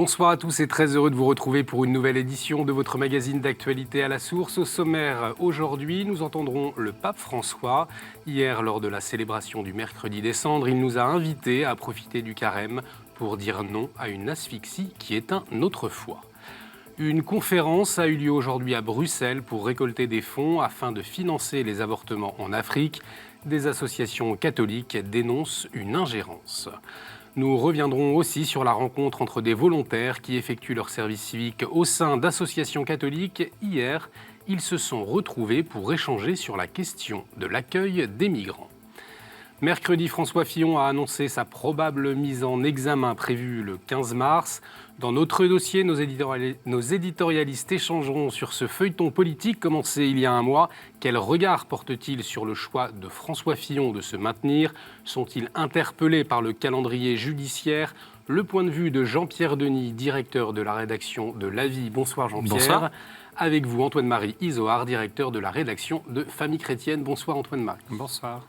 Bonsoir à tous et très heureux de vous retrouver pour une nouvelle édition de votre magazine d'actualité à la source. Au sommaire, aujourd'hui, nous entendrons le pape François. Hier, lors de la célébration du mercredi des Cendres, il nous a invités à profiter du carême pour dire non à une asphyxie qui éteint notre foi. Une conférence a eu lieu aujourd'hui à Bruxelles pour récolter des fonds afin de financer les avortements en Afrique. Des associations catholiques dénoncent une ingérence. Nous reviendrons aussi sur la rencontre entre des volontaires qui effectuent leur service civique au sein d'associations catholiques. Hier, ils se sont retrouvés pour échanger sur la question de l'accueil des migrants. Mercredi, François Fillon a annoncé sa probable mise en examen prévue le 15 mars. Dans notre dossier, nos éditorialistes échangeront sur ce feuilleton politique commencé il y a un mois. Quel regard porte-t-il sur le choix de François Fillon de se maintenir? Sont-ils interpellés par le calendrier judiciaire? Le point de vue de Jean-Pierre Denis, directeur de la rédaction de l'Avis. Bonsoir Jean-Pierre. Bonsoir. Avec vous, Antoine-Marie Izoard, directeur de la rédaction de Famille Chrétienne. Bonsoir Antoine-Marie. Bonsoir.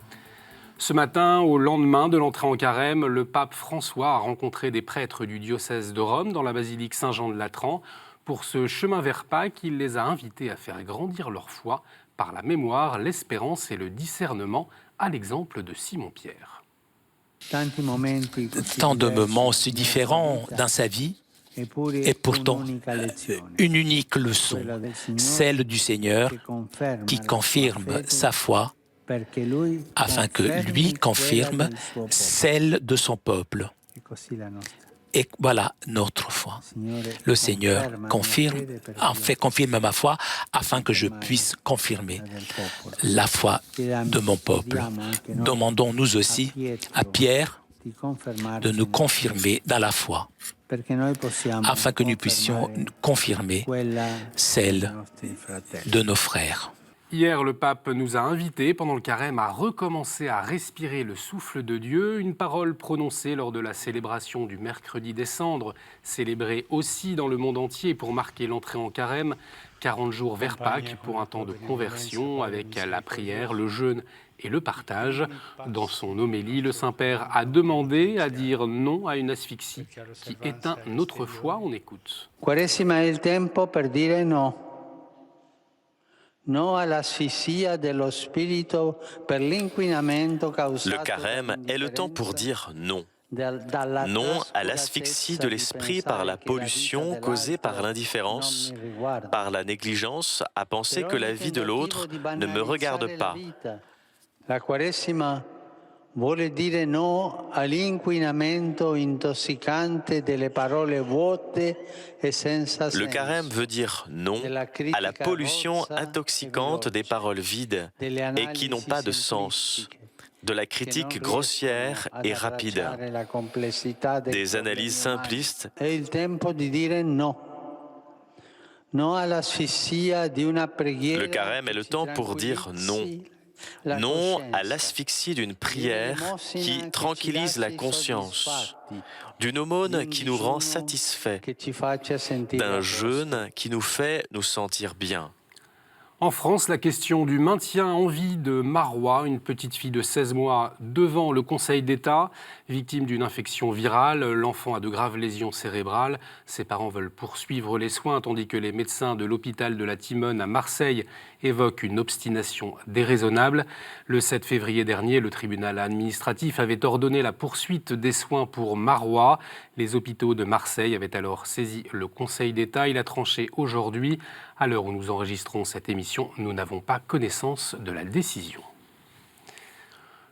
Ce matin, au lendemain de l'entrée en carême, le pape François a rencontré des prêtres du diocèse de Rome dans la basilique Saint-Jean de Latran. Pour ce chemin vers Pâques, il les a invités à faire grandir leur foi par la mémoire, l'espérance et le discernement, à l'exemple de Simon-Pierre. Tant de moments aussi différents dans sa vie, et pourtant une unique leçon, celle du Seigneur qui confirme sa foi, afin que lui confirme celle de son peuple. Et voilà notre foi. Le Seigneur confirme ma foi afin que je puisse confirmer la foi de mon peuple. Demandons-nous aussi à Pierre de nous confirmer dans la foi, afin que nous puissions confirmer celle de nos frères. Hier, le pape nous a invités pendant le carême à recommencer à respirer le souffle de Dieu, une parole prononcée lors de la célébration du mercredi des Cendres, célébrée aussi dans le monde entier pour marquer l'entrée en carême, 40 jours vers Pâques pour un temps de conversion avec la prière, le jeûne et le partage. Dans son homélie, le Saint-Père a demandé à dire non à une asphyxie qui éteint notre foi. On écoute. Quaresima è il tempo per dire no. Le carême est le temps pour dire non. Non à l'asphyxie de l'esprit par la pollution causée par l'indifférence, par la négligence à penser que la vie de l'autre ne me regarde pas. La Quaresima vuole dire no all'inquinamento intossicante delle parole vuote e senza senso. Le carême veut dire non à la pollution intoxicante des paroles vides et qui n'ont pas de sens, de la critique grossière et rapide, des analyses simplistes. È il tempo di dire no. No all'asfissia di una preghiera. Le carême est le temps pour dire non. Non à l'asphyxie d'une prière qui tranquillise la conscience, d'une aumône qui nous rend satisfaits, d'un jeûne qui nous fait nous sentir bien. En France, la question du maintien en vie de Marois, une petite fille de 16 mois, devant le Conseil d'État. Victime d'une infection virale, l'enfant a de graves lésions cérébrales. Ses parents veulent poursuivre les soins, tandis que les médecins de l'hôpital de la Timone à Marseille évoquent une obstination déraisonnable. Le 7 février dernier, le tribunal administratif avait ordonné la poursuite des soins pour Marois. Les hôpitaux de Marseille avaient alors saisi le Conseil d'État. Il a tranché aujourd'hui. À l'heure où nous enregistrons cette émission, nous n'avons pas connaissance de la décision.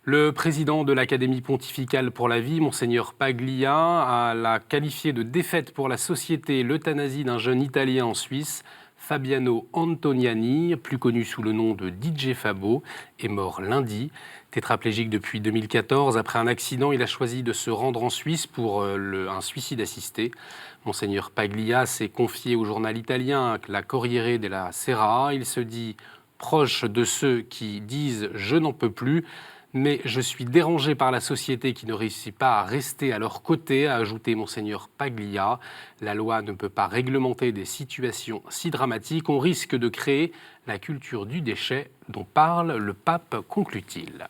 Le président de l'Académie pontificale pour la vie, Monseigneur Paglia, l'a qualifié de défaite pour la société l'euthanasie d'un jeune Italien en Suisse. Fabiano Antoniani, plus connu sous le nom de DJ Fabo, est mort lundi. Tétraplégique depuis 2014, après un accident, il a choisi de se rendre en Suisse pour un suicide assisté. Monseigneur Paglia s'est confié au journal italien La Corriere della Sera. Il se dit proche de ceux qui disent « je n'en peux plus ». Mais je suis dérangé par la société qui ne réussit pas à rester à leur côté, a ajouté Monseigneur Paglia. La loi ne peut pas réglementer des situations si dramatiques. On risque de créer la culture du déchet dont parle le pape, conclut-il.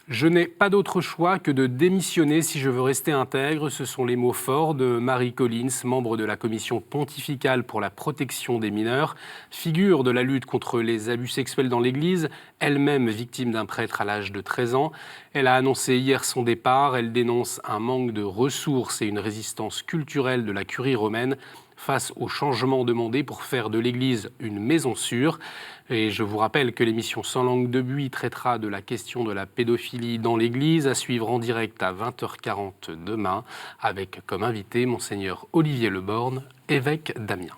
Je n'ai pas d'autre choix que de démissionner si je veux rester intègre. Ce sont les mots forts de Mary Collins, membre de la Commission pontificale pour la protection des mineurs, figure de la lutte contre les abus sexuels dans l'Église, elle-même victime d'un prêtre à l'âge de 13 ans. Elle a annoncé hier son départ. Elle dénonce un manque de ressources et une résistance culturelle de la curie romaine face aux changements demandés pour faire de l'Église une maison sûre. Et je vous rappelle que l'émission Sans langue de buis traitera de la question de la pédophilie dans l'Église, à suivre en direct à 20h40 demain, avec comme invité Monseigneur Olivier Leborgne, évêque d'Amiens.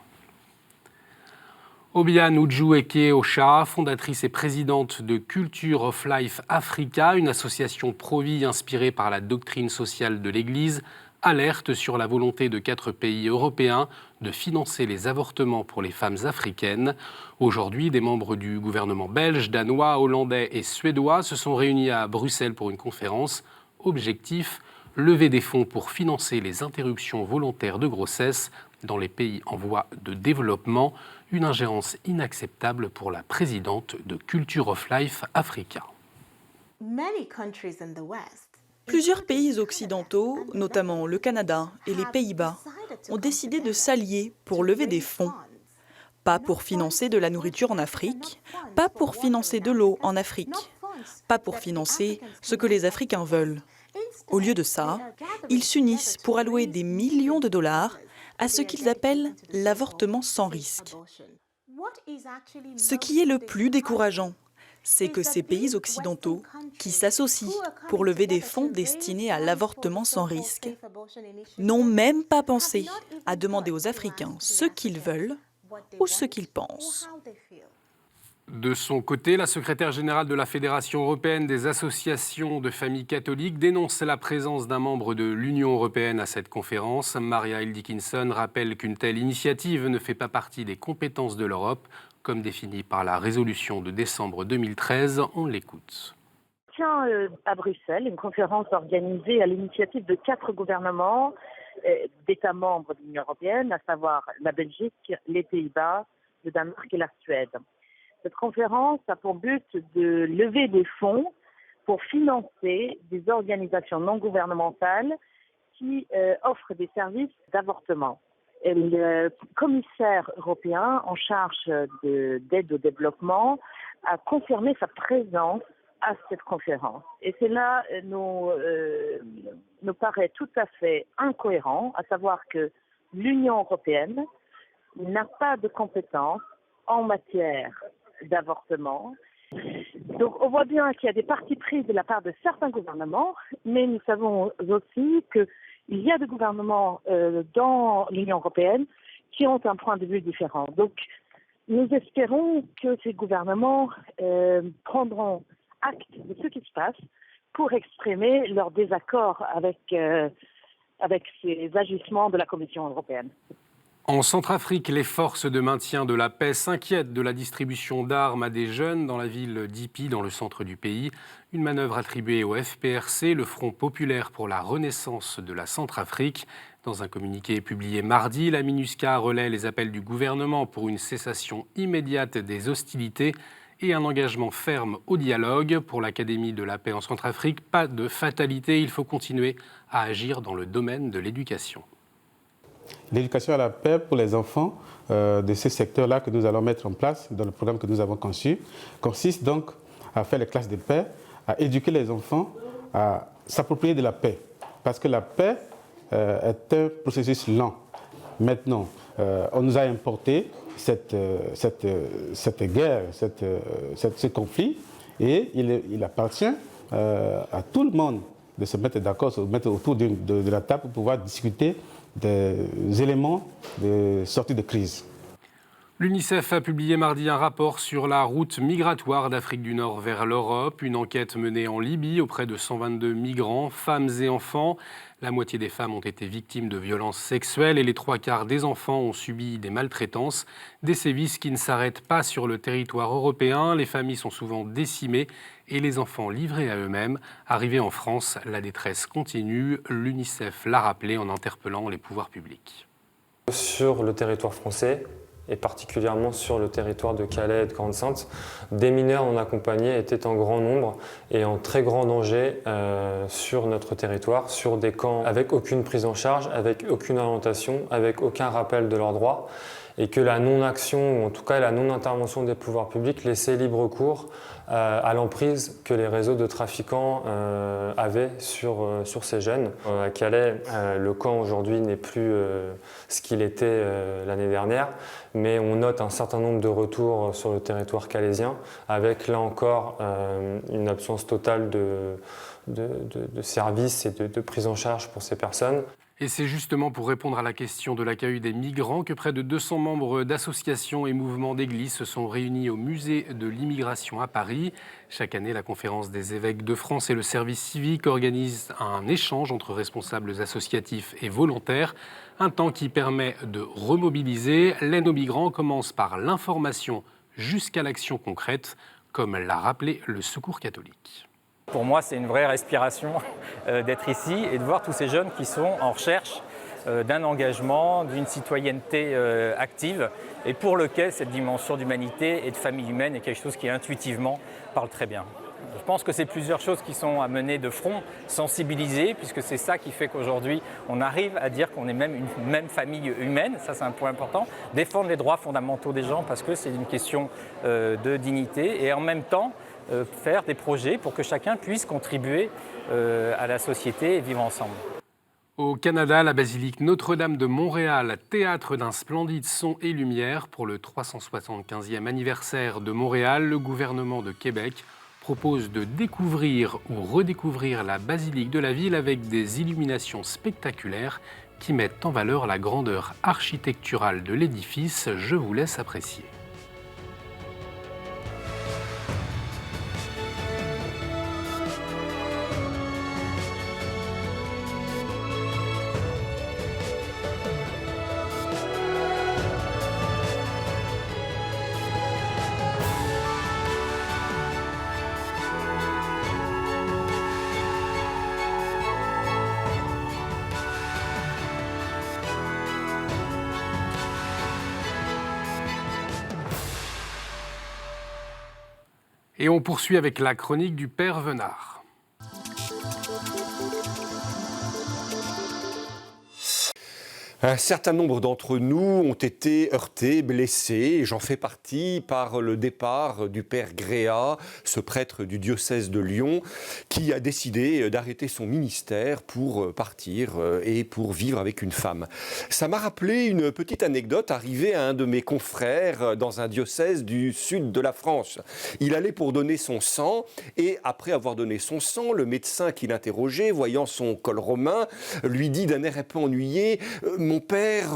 Obiane Uju-Eke Ocha, fondatrice et présidente de Culture of Life Africa, une association pro-vie inspirée par la doctrine sociale de l'Église, alerte sur la volonté de 4 pays européens de financer les avortements pour les femmes africaines. Aujourd'hui, des membres du gouvernement belge, danois, hollandais et suédois se sont réunis à Bruxelles pour une conférence. Objectif, lever des fonds pour financer les interruptions volontaires de grossesse dans les pays en voie de développement. Une ingérence inacceptable pour la présidente de Culture of Life Africa. Plusieurs pays occidentaux, notamment le Canada et les Pays-Bas, ont décidé de s'allier pour lever des fonds. Pas pour financer de la nourriture en Afrique, pas pour financer de l'eau en Afrique, pas pour financer ce que les Africains veulent. Au lieu de ça, ils s'unissent pour allouer des millions de dollars à ce qu'ils appellent l'avortement sans risque. Ce qui est le plus décourageant, c'est que ces pays occidentaux, qui s'associent pour lever des fonds destinés à l'avortement sans risque, n'ont même pas pensé à demander aux Africains ce qu'ils veulent ou ce qu'ils pensent. De son côté, la secrétaire générale de la Fédération européenne des associations de familles catholiques dénonce la présence d'un membre de l'Union européenne à cette conférence. Maria Hildikisson rappelle qu'une telle initiative ne fait pas partie des compétences de l'Europe, comme défini par la résolution de décembre 2013. On l'écoute. Tient à Bruxelles une conférence organisée à l'initiative de 4 gouvernements d'États membres de l'Union européenne, à savoir la Belgique, les Pays-Bas, le Danemark et la Suède. Cette conférence a pour but de lever des fonds pour financer des organisations non gouvernementales qui offrent des services d'avortement. Et le commissaire européen en charge d'aide au développement a confirmé sa présence à cette conférence. Et cela nous paraît tout à fait incohérent, à savoir que l'Union européenne n'a pas de compétences en matière d'avortement. Donc on voit bien qu'il y a des partis pris de la part de certains gouvernements, mais nous savons aussi qu'il y a des gouvernements dans l'Union européenne qui ont un point de vue différent. Donc nous espérons que ces gouvernements prendront acte de ce qui se passe pour exprimer leur désaccord avec ces agissements de la Commission européenne. En Centrafrique, les forces de maintien de la paix s'inquiètent de la distribution d'armes à des jeunes dans la ville d'Ipi, dans le centre du pays. Une manœuvre attribuée au FPRC, le Front populaire pour la renaissance de la Centrafrique. Dans un communiqué publié mardi, la MINUSCA relaie les appels du gouvernement pour une cessation immédiate des hostilités et un engagement ferme au dialogue. Pour l'Académie de la paix en Centrafrique, pas de fatalité, il faut continuer à agir dans le domaine de l'éducation. L'éducation à la paix pour les enfants de ce secteur-là que nous allons mettre en place dans le programme que nous avons conçu consiste donc à faire les classes de paix, à éduquer les enfants à s'approprier de la paix. Parce que la paix est un processus lent. Maintenant, on nous a importé cette guerre, ce conflit, et il appartient à tout le monde de se mettre d'accord, de se mettre autour de la table pour pouvoir discuter des éléments de sortie de crise. L'UNICEF a publié mardi un rapport sur la route migratoire d'Afrique du Nord vers l'Europe. Une enquête menée en Libye auprès de 122 migrants, femmes et enfants. La moitié des femmes ont été victimes de violences sexuelles et les 3/4 des enfants ont subi des maltraitances. Des sévices qui ne s'arrêtent pas sur le territoire européen. Les familles sont souvent décimées et les enfants livrés à eux-mêmes. Arrivés en France, la détresse continue. L'UNICEF l'a rappelé en interpellant les pouvoirs publics. Sur le territoire français, et particulièrement sur le territoire de Calais et de Grande-Synthe, des mineurs non accompagnés étaient en grand nombre et en très grand danger sur notre territoire, sur des camps avec aucune prise en charge, avec aucune orientation, avec aucun rappel de leurs droits, et que la non-action, ou en tout cas la non-intervention des pouvoirs publics laissait libre cours à l'emprise que les réseaux de trafiquants avaient sur ces jeunes. À Calais, le camp aujourd'hui n'est plus ce qu'il était l'année dernière, mais on note un certain nombre de retours sur le territoire calaisien, avec là encore une absence totale de services et de prise en charge pour ces personnes. Et c'est justement pour répondre à la question de l'accueil des migrants que près de 200 membres d'associations et mouvements d'églises se sont réunis au musée de l'immigration à Paris. Chaque année, la Conférence des évêques de France et le service civique organisent un échange entre responsables associatifs et volontaires, un temps qui permet de remobiliser. L'aide aux migrants commence par l'information jusqu'à l'action concrète, comme l'a rappelé le Secours catholique. Pour moi, c'est une vraie respiration d'être ici et de voir tous ces jeunes qui sont en recherche d'un engagement, d'une citoyenneté active et pour lequel cette dimension d'humanité et de famille humaine est quelque chose qui intuitivement parle très bien. Je pense que c'est plusieurs choses qui sont à mener de front, sensibiliser, puisque c'est ça qui fait qu'aujourd'hui on arrive à dire qu'on est même une même famille humaine, ça c'est un point important, défendre les droits fondamentaux des gens parce que c'est une question de dignité et en même temps faire des projets pour que chacun puisse contribuer à la société et vivre ensemble. Au Canada, la basilique Notre-Dame de Montréal, théâtre d'un splendide son et lumière pour le 375e anniversaire de Montréal, le gouvernement de Québec propose de découvrir ou redécouvrir la basilique de la ville avec des illuminations spectaculaires qui mettent en valeur la grandeur architecturale de l'édifice. Je vous laisse apprécier. Et on poursuit avec la chronique du Père Venard. Un certain nombre d'entre nous ont été heurtés, blessés, et j'en fais partie, par le départ du Père Gréa, ce prêtre du diocèse de Lyon, qui a décidé d'arrêter son ministère pour partir et pour vivre avec une femme. Ça m'a rappelé une petite anecdote arrivée à un de mes confrères dans un diocèse du sud de la France. Il allait pour donner son sang, et après avoir donné son sang, le médecin qui l'interrogeait, voyant son col romain, lui dit d'un air un peu ennuyé « Mon père,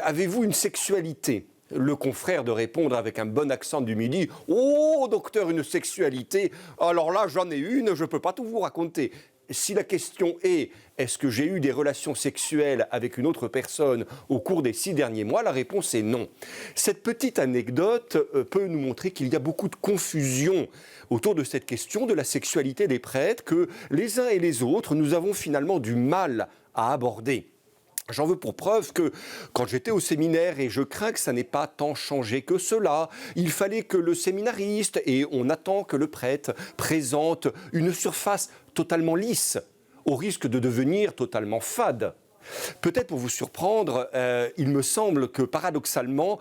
avez-vous une sexualité ?» Le confrère de répondre avec un bon accent du Midi « Oh, docteur, une sexualité? Alors là, j'en ai une, je ne peux pas tout vous raconter. » Si la question est « Est-ce que j'ai eu des relations sexuelles avec une autre personne au cours des 6 derniers mois ?» La réponse est non. Cette petite anecdote peut nous montrer qu'il y a beaucoup de confusion autour de cette question de la sexualité des prêtres que les uns et les autres, nous avons finalement du mal à aborder. J'en veux pour preuve que quand j'étais au séminaire, et je crains que ça n'ait pas tant changé que cela, il fallait que le séminariste, et on attend que le prêtre, présente une surface totalement lisse, au risque de devenir totalement fade. Peut-être pour vous surprendre, il me semble que paradoxalement,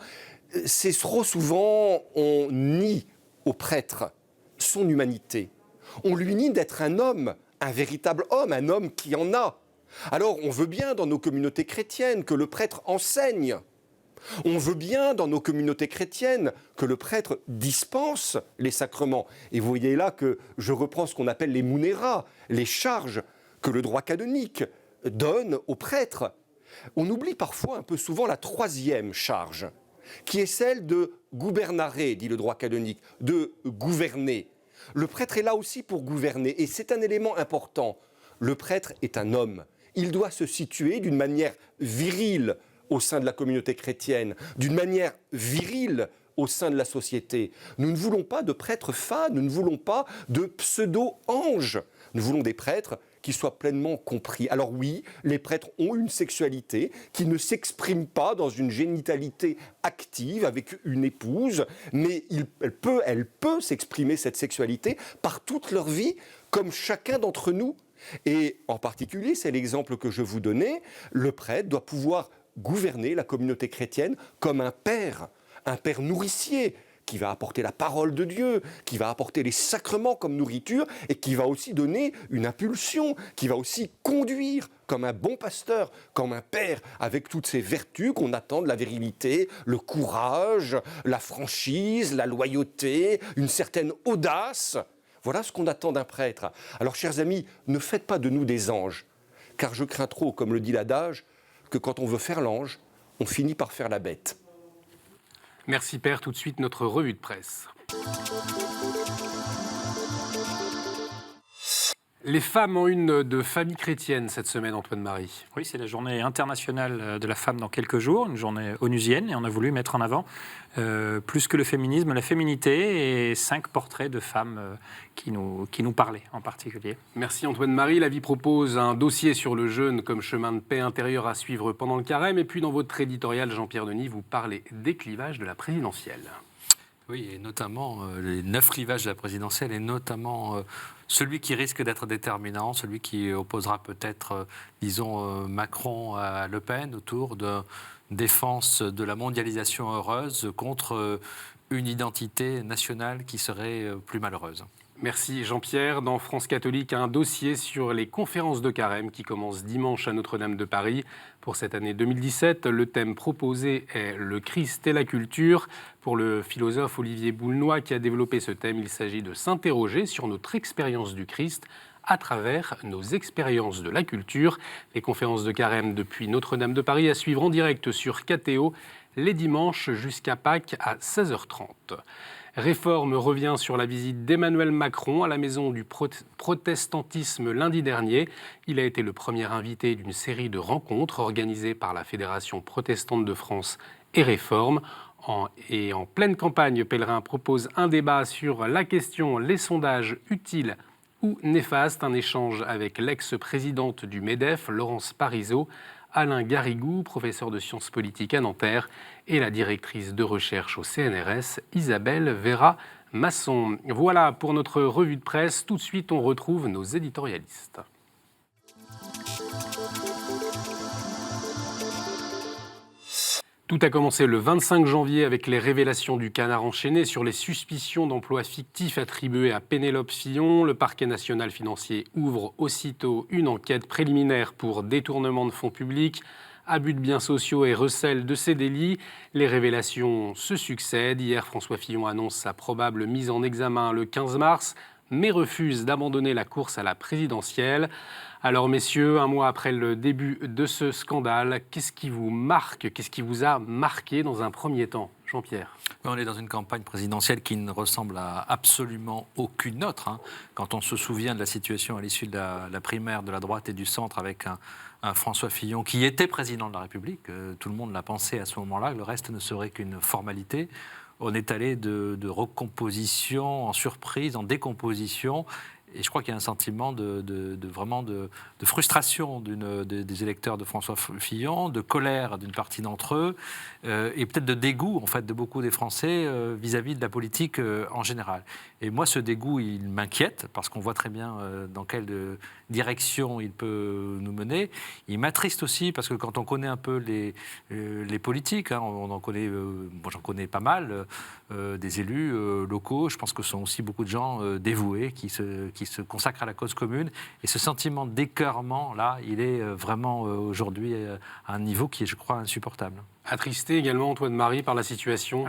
c'est trop souvent on nie au prêtre son humanité. On lui nie d'être un homme, un véritable homme, un homme qui en a. Alors, on veut bien dans nos communautés chrétiennes que le prêtre enseigne. On veut bien dans nos communautés chrétiennes que le prêtre dispense les sacrements. Et vous voyez là que je reprends ce qu'on appelle les munera, les charges que le droit canonique donne aux prêtres. On oublie parfois un peu souvent la 3e charge, qui est celle de gouvernare, dit le droit canonique, de gouverner. Le prêtre est là aussi pour gouverner, et c'est un élément important. Le prêtre est un homme. Il doit se situer d'une manière virile au sein de la communauté chrétienne, d'une manière virile au sein de la société. Nous ne voulons pas de prêtres fades, nous ne voulons pas de pseudo-anges. Nous voulons des prêtres qui soit pleinement compris. Alors oui, les prêtres ont une sexualité qui ne s'exprime pas dans une génitalité active avec une épouse, mais elle peut s'exprimer, cette sexualité, par toute leur vie, comme chacun d'entre nous. Et en particulier, c'est l'exemple que je vous donnais, le prêtre doit pouvoir gouverner la communauté chrétienne comme un père nourricier, qui va apporter la parole de Dieu, qui va apporter les sacrements comme nourriture et qui va aussi donner une impulsion, qui va aussi conduire comme un bon pasteur, comme un père, avec toutes ces vertus qu'on attend de la virilité, le courage, la franchise, la loyauté, une certaine audace. Voilà ce qu'on attend d'un prêtre. Alors, chers amis, ne faites pas de nous des anges, car je crains trop, comme le dit l'adage, que quand on veut faire l'ange, on finit par faire la bête. Merci Père, tout de suite notre revue de presse. Les femmes en une de famille chrétienne cette semaine, Antoine-Marie. Oui, c'est la journée internationale de la femme dans quelques jours, une journée onusienne, et on a voulu mettre en avant, plus que le féminisme, la féminité et 5 portraits de femmes qui nous parlaient en particulier. Merci Antoine-Marie. La Vie propose un dossier sur le jeûne comme chemin de paix intérieur à suivre pendant le carême. Et puis dans votre éditorial, Jean-Pierre Denis, vous parlez des clivages de la présidentielle. Oui, et notamment les 9 clivages de la présidentielle, et notamment celui qui risque d'être déterminant, celui qui opposera peut-être, Macron à Le Pen autour de défense de la mondialisation heureuse contre une identité nationale qui serait plus malheureuse. Merci Jean-Pierre. Dans France catholique, un dossier sur les conférences de carême qui commence dimanche à Notre-Dame de Paris. Pour cette année 2017, le thème proposé est le Christ et la culture. Pour le philosophe Olivier Boulnois qui a développé ce thème, il s'agit de s'interroger sur notre expérience du Christ à travers nos expériences de la culture. Les conférences de carême depuis Notre-Dame de Paris à suivre en direct sur KTO les dimanches jusqu'à Pâques à 16h30. Réforme revient sur la visite d'Emmanuel Macron à la maison du protestantisme lundi dernier. Il a été le premier invité d'une série de rencontres organisées par la Fédération protestante de France et Réforme. En pleine campagne, Pèlerin propose un débat sur la question « Les sondages utiles ou néfastes ?» Un échange avec l'ex-présidente du MEDEF, Laurence Parisot, Alain Garrigou, professeur de sciences politiques à Nanterre, et la directrice de recherche au CNRS, Isabelle Vera-Masson. Voilà pour notre revue de presse. Tout de suite, on retrouve nos éditorialistes. Tout a commencé le 25 janvier avec les révélations du Canard enchaîné sur les suspicions d'emplois fictifs attribués à Pénélope Fillon. Le parquet national financier ouvre aussitôt une enquête préliminaire pour détournement de fonds publics, abus de biens sociaux et recel de ces délits. Les révélations se succèdent. Hier, François Fillon annonce sa probable mise en examen le 15 mars, mais refuse d'abandonner la course à la présidentielle. Alors messieurs, un mois après le début de ce scandale, qu'est-ce qui vous marque, qu'est-ce qui vous a marqué dans un premier temps, Jean-Pierre ? On est dans une campagne présidentielle qui ne ressemble à absolument aucune autre. Quand on se souvient de la situation à l'issue de la primaire de la droite et du centre avec un François Fillon qui était président de la République, tout le monde l'a pensé à ce moment-là, le reste ne serait qu'une formalité. On est allé de recomposition en surprise, en décomposition. Et je crois qu'il y a un sentiment vraiment de frustration des électeurs de François Fillon, de colère d'une partie d'entre eux, et peut-être de dégoût en fait de beaucoup des Français vis-à-vis de la politique en général. Et moi, ce dégoût, il m'inquiète parce qu'on voit très bien dans quelle direction il peut nous mener. Il m'attriste aussi parce que quand on connaît un peu les politiques, on en connaît, moi j'en connais pas mal, des élus locaux. Je pense que ce sont aussi beaucoup de gens dévoués qui se consacrent à la cause commune. Et ce sentiment d'écœurement, là, il est vraiment aujourd'hui à un niveau qui est, je crois, insupportable. Attristé également, Antoine-Marie, par la situation ?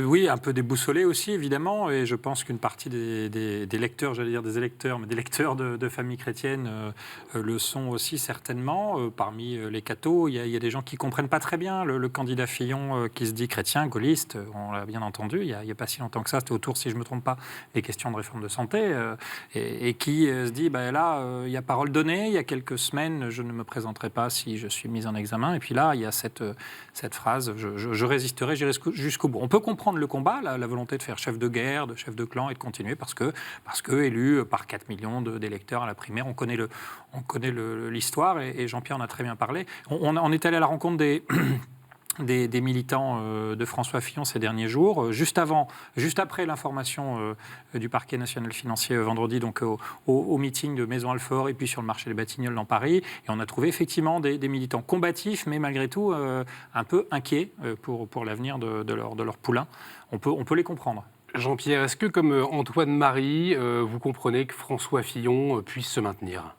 Oui, un peu déboussolé aussi, évidemment. Et je pense qu'une partie des lecteurs, j'allais dire des électeurs, mais des lecteurs de familles chrétiennes le sont aussi certainement. Parmi les cathos, il y a des gens qui ne comprennent pas très bien le candidat Fillon qui se dit chrétien, gaulliste. On l'a bien entendu, il n'y a pas si longtemps que ça. C'était autour, si je ne me trompe pas, des questions de réforme de santé. Et qui se dit, là, il y a parole donnée. Il y a quelques semaines, je ne me présenterai pas si je suis mis en examen. Et puis là, il y a cette cette phrase « je résisterai, j'irai jusqu'au bout ». On peut comprendre le combat, la volonté de faire chef de guerre, de chef de clan et de continuer parce que élu par 4 millions d'électeurs à la primaire, on connaît l'histoire et Jean-Pierre en a très bien parlé. On est allé à la rencontre des militants de François Fillon ces derniers jours, juste après l'information du parquet national financier vendredi, donc au meeting de Maison-Alfort et puis sur le marché des Batignolles dans Paris. Et on a trouvé effectivement des militants combatifs, mais malgré tout un peu inquiets pour l'avenir de leur poulain. On peut les comprendre. Jean-Pierre, est-ce que comme Antoine-Marie, vous comprenez que François Fillon puisse se maintenir ?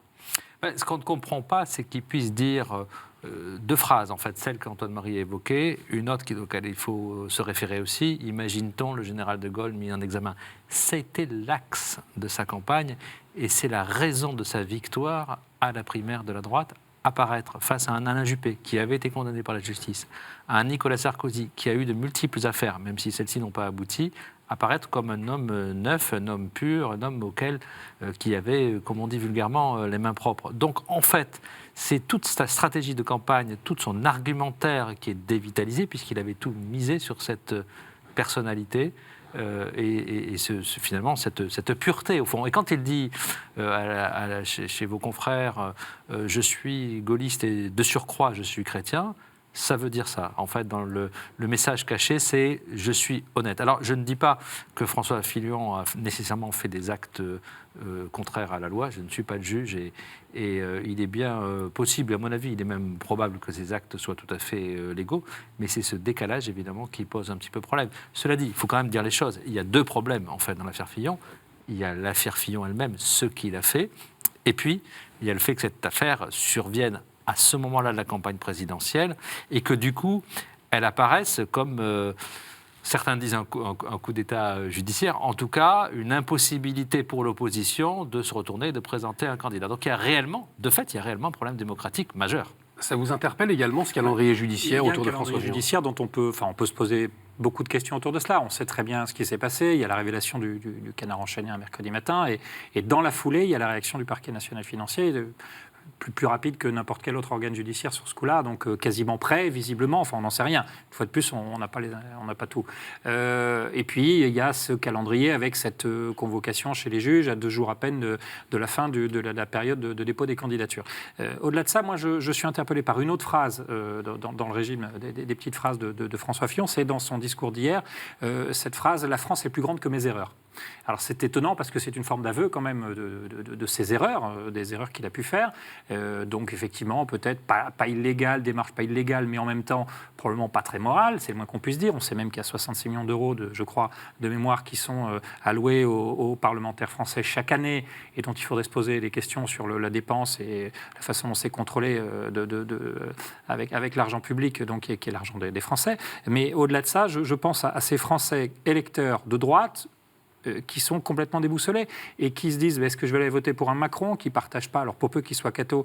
Ce qu'on ne comprend pas, c'est qu'il puisse dire 2 phrases, en fait, celle qu'Antoine-Marie a évoquée, une autre auquel il faut se référer aussi. Imagine-t-on le général de Gaulle mis en examen. C'était l'axe de sa campagne et c'est la raison de sa victoire à la primaire de la droite, apparaître face à un Alain Juppé qui avait été condamné par la justice, à un Nicolas Sarkozy qui a eu de multiples affaires, même si celles-ci n'ont pas abouti, apparaître comme un homme neuf, un homme pur, un homme qui avait, comme on dit vulgairement, les mains propres. Donc, en fait, c'est toute sa stratégie de campagne, tout son argumentaire qui est dévitalisé, puisqu'il avait tout misé sur cette personnalité finalement, cette pureté, au fond. Et quand il dit chez vos confrères « je suis gaulliste et de surcroît, je suis chrétien », ça veut dire ça. En fait, dans le message caché, c'est « je suis honnête ». Alors, je ne dis pas que François Fillon a nécessairement fait des actes contraires à la loi. Je ne suis pas le juge et il est bien possible, à mon avis, il est même probable que ces actes soient tout à fait légaux. Mais c'est ce décalage, évidemment, qui pose un petit peu problème. Cela dit, il faut quand même dire les choses. Il y a 2 problèmes, en fait, dans l'affaire Fillon. Il y a l'affaire Fillon elle-même, ce qu'il a fait. Et puis, il y a le fait que cette affaire survienne à ce moment-là de la campagne présidentielle, et que du coup, elle apparaisse comme, certains disent un coup d'État judiciaire, en tout cas, une impossibilité pour l'opposition de se retourner et de présenter un candidat. Donc il y a réellement, de fait, il y a réellement un problème démocratique majeur. Ça vous interpelle également ce calendrier judiciaire autour de François Fillon ? Il y a un calendrier judiciaire dont on peut se poser beaucoup de questions autour de cela. On sait très bien ce qui s'est passé. Il y a la révélation du canard enchaîné un mercredi matin, et dans la foulée, il y a la réaction du parquet national financier, plus rapide que n'importe quel autre organe judiciaire sur ce coup-là, donc quasiment prêt, visiblement, enfin on n'en sait rien. Une fois de plus, on n'a pas tout. Et puis, il y a ce calendrier avec cette convocation chez les juges à 2 jours à peine de la fin de la période de dépôt des candidatures. Au-delà de ça, moi, je suis interpellé par une autre phrase dans le régime des petites phrases de François Fillon, c'est dans son discours d'hier, cette phrase « La France est plus grande que mes erreurs ». Alors c'est étonnant parce que c'est une forme d'aveu quand même de ses erreurs, des erreurs qu'il a pu faire. Donc effectivement, peut-être pas illégale, démarche pas illégale, mais en même temps probablement pas très morale, c'est le moins qu'on puisse dire. On sait même qu'il y a 66 millions d'euros, je crois, de mémoire qui sont alloués aux parlementaires français chaque année et dont il faudrait se poser des questions sur la dépense et la façon dont c'est contrôlé avec l'argent public, donc qui est l'argent des Français. Mais au-delà de ça, je pense à ces Français électeurs de droite qui sont complètement déboussolés et qui se disent est-ce que je vais aller voter pour un Macron qui ne partage pas, alors pour peu qu'il soit catho,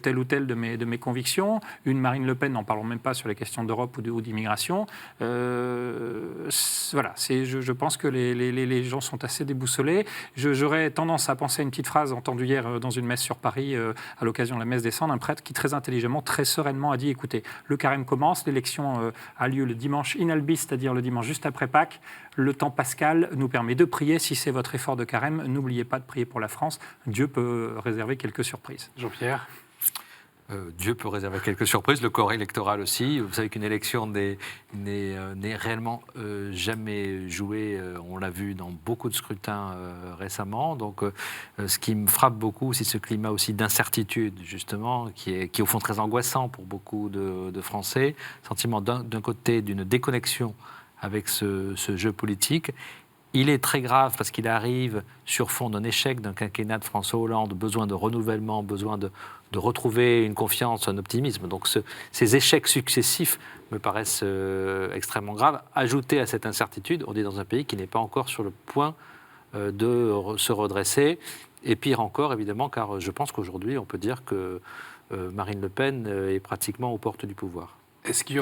telle ou telle de mes convictions, une Marine Le Pen, n'en parlons même pas sur les questions d'Europe ou d'immigration. Voilà, je pense que les gens sont assez déboussolés. J'aurais tendance à penser à une petite phrase entendue hier dans une messe sur Paris à l'occasion de la messe des Cendres, un prêtre qui très intelligemment, très sereinement a dit écoutez, le carême commence, l'élection a lieu le dimanche inalbis, c'est-à-dire le dimanche juste après Pâques. Le temps pascal nous permet de prier. Si c'est votre effort de carême, n'oubliez pas de prier pour la France. Dieu peut réserver quelques surprises. Jean-Pierre ? Dieu peut réserver quelques surprises, le corps électoral aussi. Vous savez qu'une élection n'est réellement jamais jouée. On l'a vu dans beaucoup de scrutins récemment. Donc, ce qui me frappe beaucoup, c'est ce climat aussi d'incertitude, justement, qui est au fond très angoissant pour beaucoup de Français. Sentiment d'un côté d'une déconnexion avec ce jeu politique. Il est très grave parce qu'il arrive sur fond d'un échec d'un quinquennat de François Hollande, besoin de renouvellement, besoin de retrouver une confiance, un optimisme. Donc ces échecs successifs me paraissent extrêmement graves. Ajoutés à cette incertitude, on est dans un pays qui n'est pas encore sur le point de se redresser. Et pire encore, évidemment, car je pense qu'aujourd'hui, on peut dire que Marine Le Pen est pratiquement aux portes du pouvoir. Est-ce qu'il y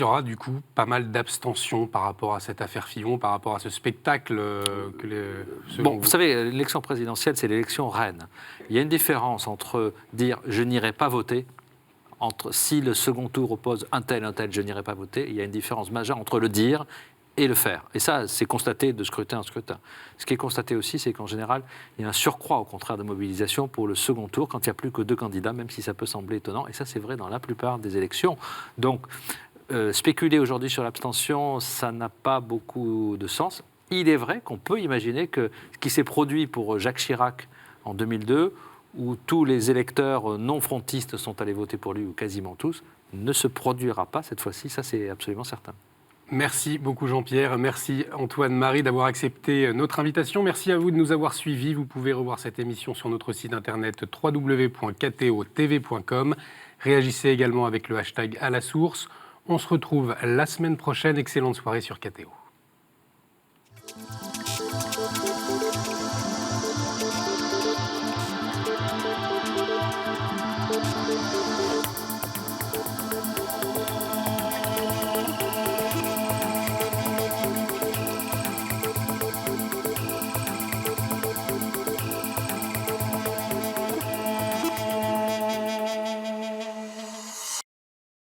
aura du coup pas mal d'abstention par rapport à cette affaire Fillon, par rapport à ce spectacle Bon, vous savez, l'élection présidentielle, c'est l'élection reine. Il y a une différence entre dire « je n'irai pas voter » entre si le second tour oppose un tel, je n'irai pas voter, il y a une différence majeure entre le dire et le faire. Et ça, c'est constaté de scrutin en scrutin. Ce qui est constaté aussi, c'est qu'en général, il y a un surcroît, au contraire, de mobilisation pour le second tour quand il n'y a plus que 2 candidats, même si ça peut sembler étonnant. Et ça, c'est vrai dans la plupart des élections. Donc, spéculer aujourd'hui sur l'abstention, ça n'a pas beaucoup de sens. Il est vrai qu'on peut imaginer que ce qui s'est produit pour Jacques Chirac en 2002, où tous les électeurs non frontistes sont allés voter pour lui, ou quasiment tous, ne se produira pas cette fois-ci. Ça, c'est absolument certain. Merci beaucoup Jean-Pierre, merci Antoine-Marie d'avoir accepté notre invitation. Merci à vous de nous avoir suivis. Vous pouvez revoir cette émission sur notre site internet www.ktotv.com. Réagissez également avec le hashtag à la source. On se retrouve la semaine prochaine. Excellente soirée sur KTO.